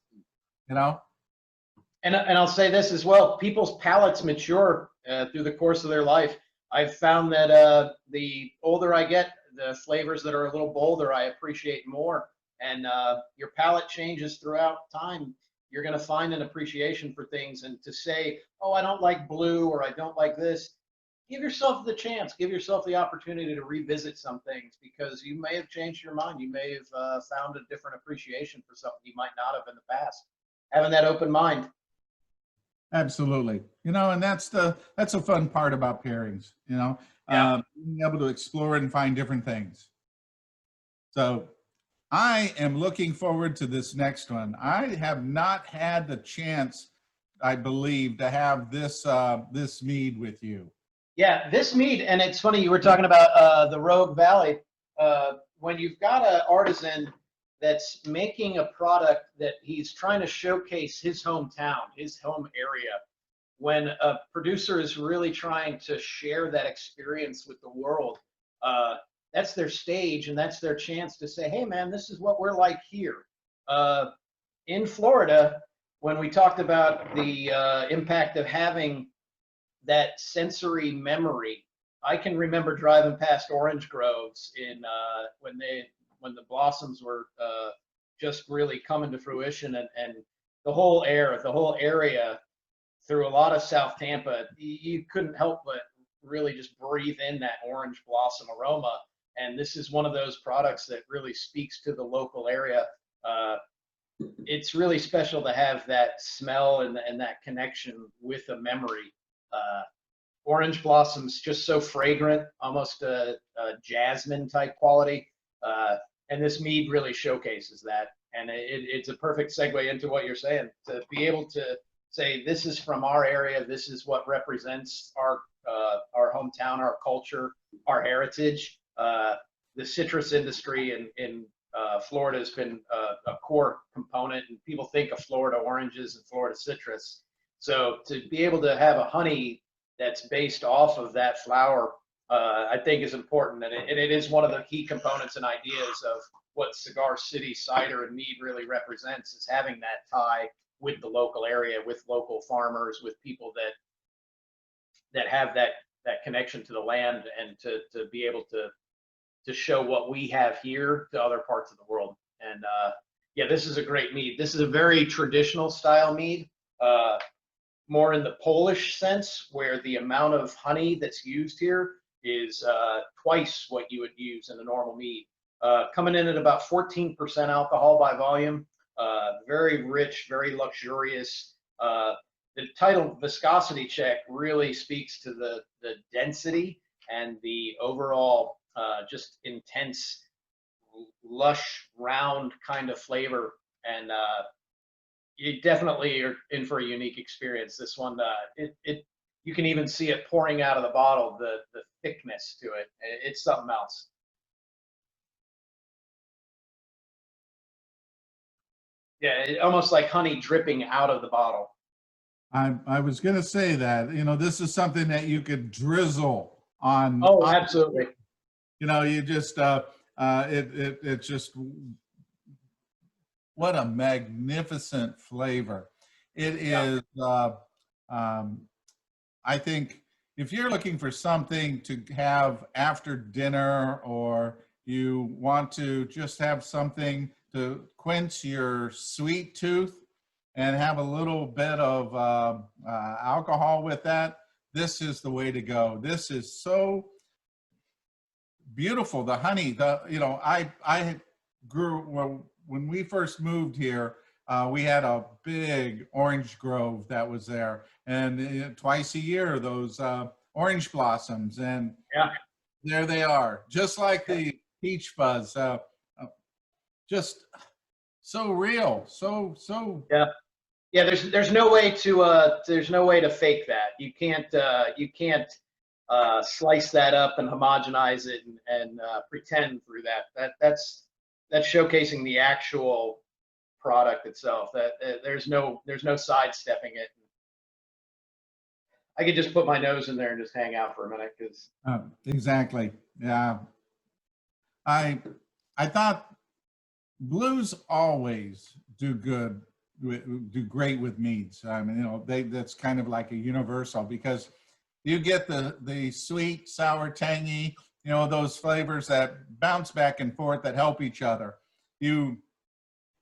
And I'll say this as well: people's palates mature through the course of their life. I've found that the older I get, the flavors that are a little bolder, I appreciate more. And your palate changes throughout time. You're going to find an appreciation for things. And to say, oh, I don't like blue or I don't like this, give yourself the chance, give yourself the opportunity to revisit some things because you may have changed your mind. You may have found a different appreciation for something you might not have in the past. Having that open mind. Absolutely. And that's the fun part about pairings, Yeah. being able to explore and find different things. So I am looking forward to this next one. I have not had the chance, I believe, to have this mead with you. Yeah, this mead, and it's funny you were talking about the Rogue Valley. When you've got an artisan that's making a product that he's trying to showcase his hometown, his home area, when a producer is really trying to share that experience with the world, that's their stage and that's their chance to say, hey, man, this is what we're like here. In Florida, when we talked about the impact of having that sensory memory, I can remember driving past orange groves in when the blossoms were just really coming to fruition, and the whole area through a lot of South Tampa, you couldn't help but really just breathe in that orange blossom aroma. And this is one of those products that really speaks to the local area. It's really special to have that smell and that connection with a memory. Orange blossoms, just so fragrant, almost a jasmine type quality. And this mead really showcases that. And it's a perfect segue into what you're saying, to be able to say, this is from our area, this is what represents our hometown, our culture, our heritage. The citrus industry in Florida has been a core component, and people think of Florida oranges and Florida citrus. So to be able to have a honey that's based off of that flower, I think is important, and it is one of the key components and ideas of what Cigar City cider and mead really represents, is having that tie with the local area, with local farmers, with people that have that connection to the land, and to be able to show what we have here to other parts of the world. And yeah, this is a great mead. This is a very traditional style mead, more in the Polish sense, where the amount of honey that's used here is twice what you would use in a normal mead. Coming in at about 14% alcohol by volume, very rich, very luxurious. The title Viscosity check really speaks to the density and the overall just intense, lush, round kind of flavor. And you definitely are in for a unique experience. This one, you can even see it pouring out of the bottle, the thickness to it. It's something else. Yeah, almost like honey dripping out of the bottle. I was going to say that, this is something that you could drizzle on. Oh, absolutely. You just, it's just, what a magnificent flavor. It is, I think if you're looking for something to have after dinner, or you want to just have something to quench your sweet tooth and have a little bit of alcohol with that, this is the way to go. This is so beautiful. The honey, I grew, well, when we first moved here, we had a big orange grove that was there, and twice a year those orange blossoms, and yeah, there they are, just like the peach fuzz, just so real, so yeah. Yeah, there's no way to fake that. You can't slice that up and homogenize it and pretend through that. That's showcasing the actual product itself. That there's no sidestepping it. I could just put my nose in there and just hang out for a minute, because exactly, yeah. I thought blues always do great with meads. I mean, that's kind of like a universal, because you get the sweet, sour, tangy, those flavors that bounce back and forth, that help each other.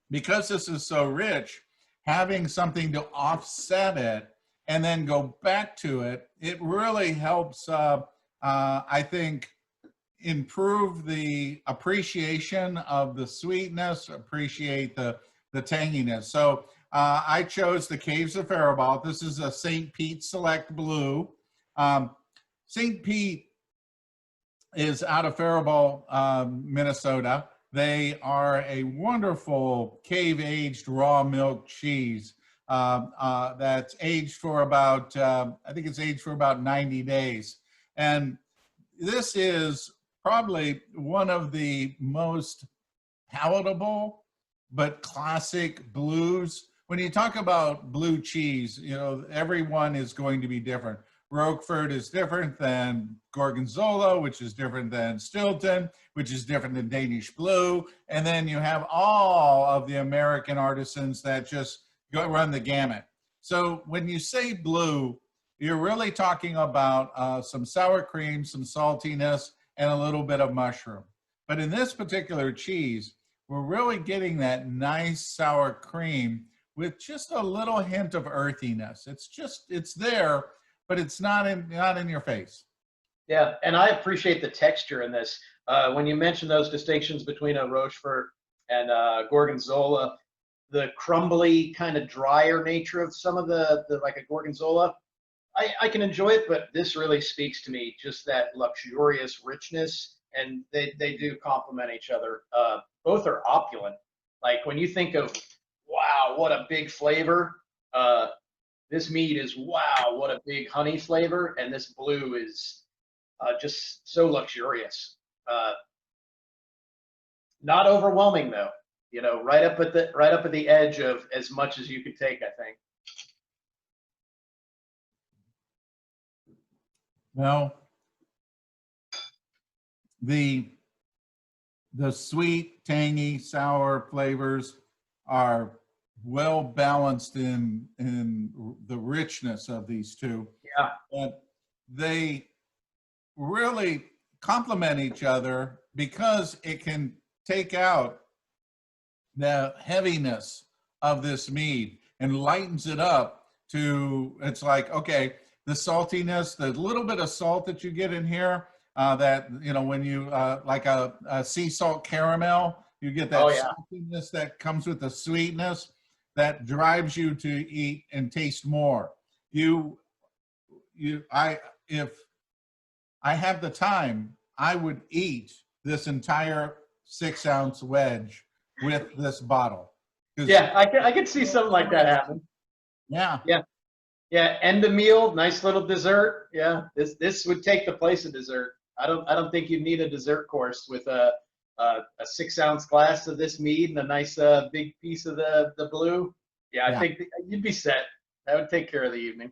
Because this is so rich, having something to offset it and then go back to it, it really helps, I think, improve the appreciation of the sweetness, appreciate the tanginess. So I chose the Caves of Faribault. This is a St. Pete Select Blue. St. Pete is out of Faribault, Minnesota. They are a wonderful cave-aged raw milk cheese that's aged for about, I think it's aged for about 90 days. And this is probably one of the most palatable but classic blues. When you talk about blue cheese, you know, everyone is going to be different. Roquefort is different than Gorgonzola, which is different than Stilton, which is different than Danish Blue. And then you have all of the American artisans that just run the gamut. So when you say blue, you're really talking about some sour cream, some saltiness, and a little bit of mushroom. But in this particular cheese, we're really getting that nice sour cream with just a little hint of earthiness. It's there, but it's not in your face. Yeah, and I appreciate the texture in this. When you mention those distinctions between a Rochefort and Gorgonzola, the crumbly kind of drier nature of some of the like a Gorgonzola, I can enjoy it, but this really speaks to me, just that luxurious richness, and they do complement each other. Both are opulent. Like when you think of, wow, what a big flavor, this mead is, wow, what a big honey flavor, and this blue is just so luxurious. Not overwhelming though, you know, right up at the edge of as much as you could take, I think. Well, the sweet, tangy, sour flavors are well balanced in the richness of these two. Yeah. And they really complement each other because it can take out the heaviness of this mead and lightens it up to, it's like, okay, the saltiness, the little bit of salt that you get in here, that, you know, when you, like a sea salt caramel, you get that saltiness that comes with the sweetness that drives you to eat and taste more. If I have the time, I would eat this entire 6-ounce wedge with this bottle. Yeah, I could see something like that happen. Yeah. Yeah. Yeah, end of meal, nice little dessert. Yeah, this would take the place of dessert. I don't think you need a dessert course with a 6-ounce glass of this mead and a nice big piece of the blue. Yeah, I think you'd be set. That would take care of the evening.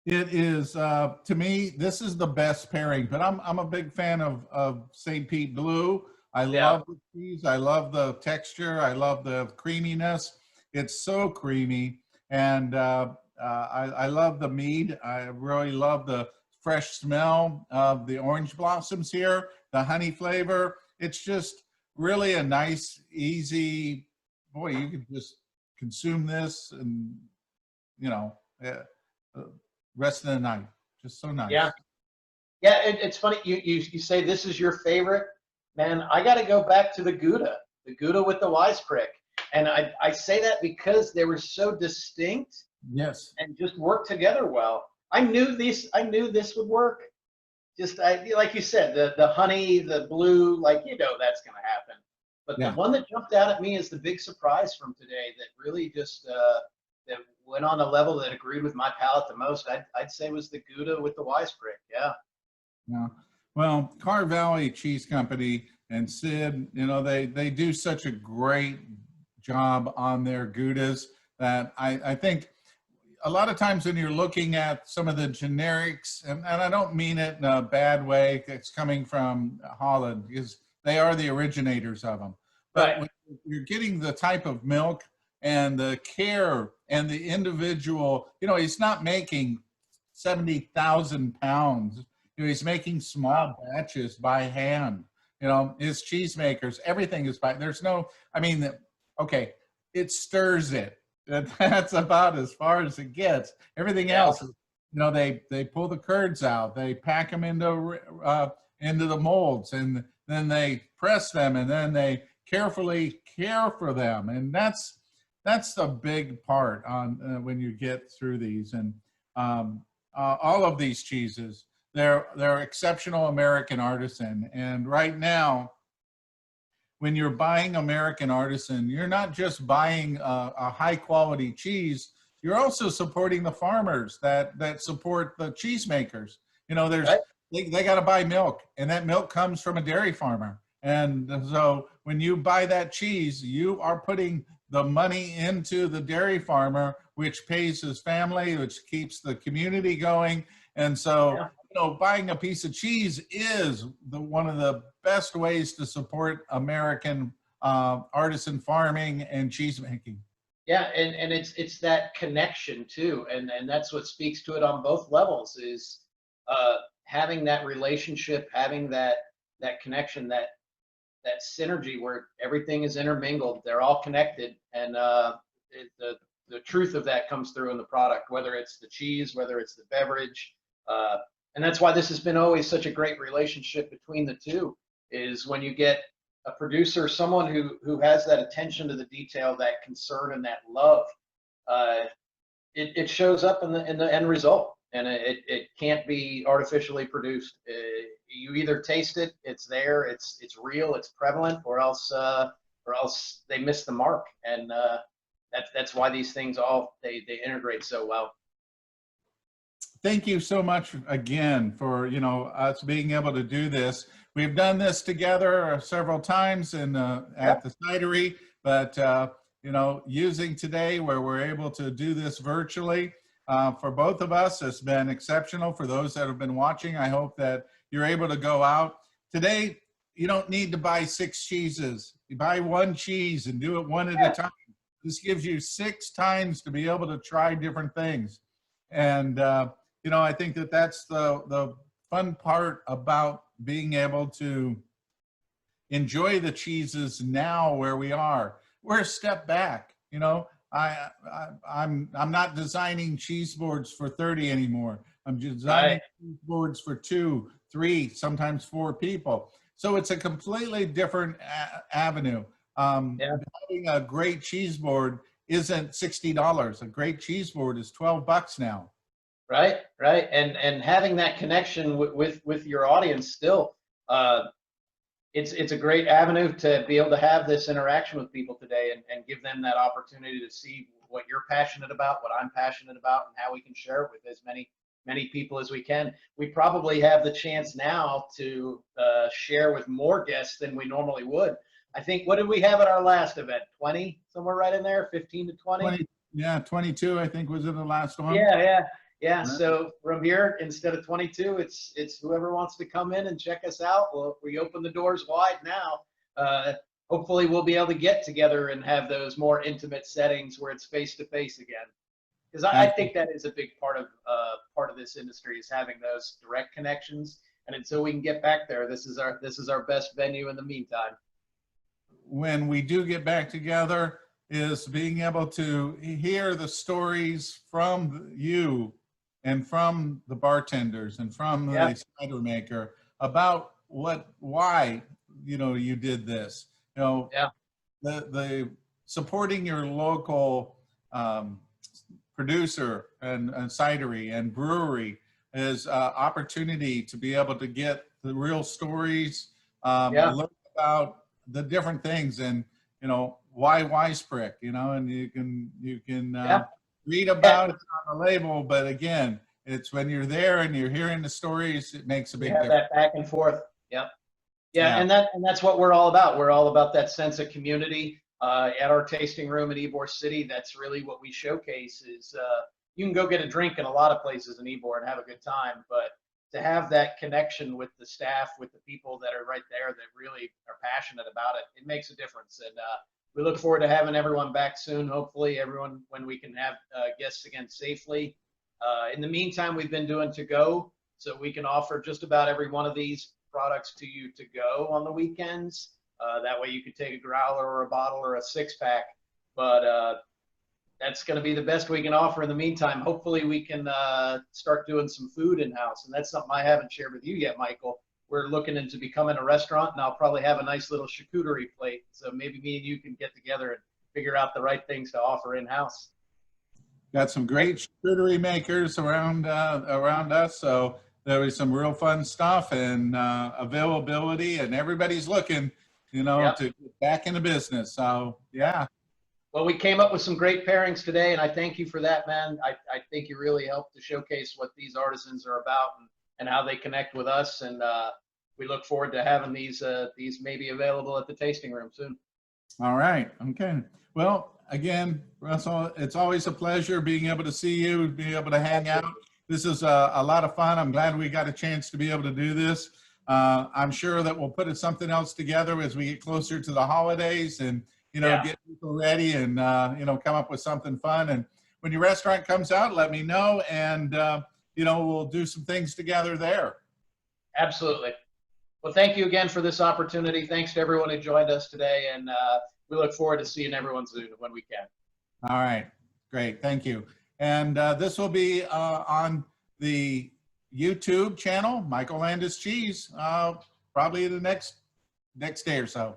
It is, to me, this is the best pairing, but I'm a big fan of St. Pete Blue. I love the cheese. I love the texture. I love the creaminess. It's so creamy. And I love the mead. I really love the fresh smell of the orange blossoms here, the honey flavor. It's just really a nice, easy, boy, you can just consume this and, you know, rest of the night. Just so nice. Yeah. Yeah, it's funny. You say this is your favorite. Man, I got to go back to the Gouda with the wisecrack. And I say that because they were so distinct. Yes. And just worked together well. I knew this would work. Just like you said, the honey, the blue, like, you know, that's going to happen. But the one that jumped out at me is the big surprise from today that really just that went on a level that agreed with my palate the most. I'd say was the Gouda with the wisecrack. Yeah. Yeah. Well, Carr Valley Cheese Company and Sid, you know, they do such a great job on their Goudas that I think a lot of times when you're looking at some of the generics, and I don't mean it in a bad way, it's coming from Holland, because they are the originators of them. But when you're getting the type of milk and the care and the individual, you know, he's not making 70,000 pounds. You know, he's making small batches by hand. You know, his cheesemakers, everything is by, there's no, I mean, okay, it stirs it. That's about as far as it gets. Everything Yeah. else, they pull the curds out, they pack them into the molds, and then they press them, and then they carefully care for them, and that's the big part on when you get through these. And all of these cheeses, they're exceptional American artisan, and right now, when you're buying American artisan, you're not just buying a high quality cheese, you're also supporting the farmers that support the cheesemakers. There's Right. they got to buy milk, and that milk comes from a dairy farmer. And so when you buy that cheese, you are putting the money into the dairy farmer, which pays his family, which keeps the community going. And so Yeah. buying a piece of cheese is one of the best ways to support American artisan farming and cheese making. Yeah, and it's that connection too, and that's what speaks to it on both levels is having that relationship, having that connection, that synergy where everything is intermingled, they're all connected, and the truth of that comes through in the product, whether it's the cheese, whether it's the beverage, and that's why this has been always such a great relationship between the two. Is when you get a producer, someone who has that attention to the detail, that concern, and that love, it shows up in the end result, and it can't be artificially produced. You either taste it, it's there, it's real, it's prevalent, or else they miss the mark, and that's why these things all they integrate so well. Thank you so much again for us being able to do this. We've done this together several times at the cidery, but using today where we're able to do this virtually for both of us has been exceptional. For those that have been watching, I hope that you're able to go out today. You don't need to buy 6 cheeses. You buy 1 cheese and do it one at a time. This gives you 6 times to be able to try different things. And I think that's the fun part about being able to enjoy the cheeses now where we are. We're a step back. I'm not designing cheese boards for 30 anymore. I'm designing cheese boards for 2, 3, sometimes 4 people. So it's a completely different avenue. Having a great cheese board isn't $60. A great cheese board is $12 now. Right, and having that connection with your audience still, it's a great avenue to be able to have this interaction with people today, and give them that opportunity to see what you're passionate about, what I'm passionate about, and how we can share it with as many people as we can. We probably have the chance now to share with more guests than we normally would. I think, what did we have at our last event? 20, somewhere right in there, 15 to 20? 22, I think, was in the last one. Yeah. So from here, instead of 22, it's whoever wants to come in and check us out. Well, we open the doors wide now. Hopefully we'll be able to get together and have those more intimate settings where it's face to face again. Because I think that is a big part of this industry, is having those direct connections. And until we can get back there, this is our best venue in the meantime. When we do get back together, is being able to hear the stories from you and from the bartenders and from the cider maker about why you did this. The supporting your local producer and cidery and brewery is opportunity to be able to get the real stories, learn about the different things, and why Wisprick, and you can read about it on the label, but again, it's when you're there and you're hearing the stories, it makes a big difference. That back and forth. And that's what we're all about. We're all about that sense of community. At our tasting room in Ybor City, that's really what we showcase. Is you can go get a drink in a lot of places in Ybor and have a good time, but to have that connection with the staff, with the people that are right there that really are passionate about it, it makes a difference. And we look forward to having everyone back soon. Hopefully everyone, when we can have guests again safely. In the meantime, we've been doing to go, so we can offer just about every one of these products to you to go on the weekends. That way you could take a growler or a bottle or a 6-pack. But That's going to be the best we can offer in the meantime. Hopefully we can start doing some food in-house. And that's something I haven't shared with you yet, Michael. We're looking into becoming a restaurant, and I'll probably have a nice little charcuterie plate. So maybe me and you can get together and figure out the right things to offer in-house. Got some great charcuterie makers around us, so there was some real fun stuff and availability, and everybody's looking, Yep. to get back into business. So yeah. Well, we came up with some great pairings today, and I thank you for that, man. I think you really helped to showcase what these artisans are about and how they connect with us. And we look forward to having these maybe available at the tasting room soon. All right. Okay. Well, again, Russell, it's always a pleasure being able to see you, being able to hang out. This is a lot of fun. I'm glad we got a chance to be able to do this. I'm sure that we'll put something else together as we get closer to the holidays and, get people ready and, come up with something fun. And when your restaurant comes out, let me know. And, we'll do some things together there. Absolutely. Well, thank you again for this opportunity. Thanks to everyone who joined us today. And we look forward to seeing everyone soon when we can. All right. Great. Thank you. And this will be on the YouTube channel, Michael Landis Cheese, probably the next day or so.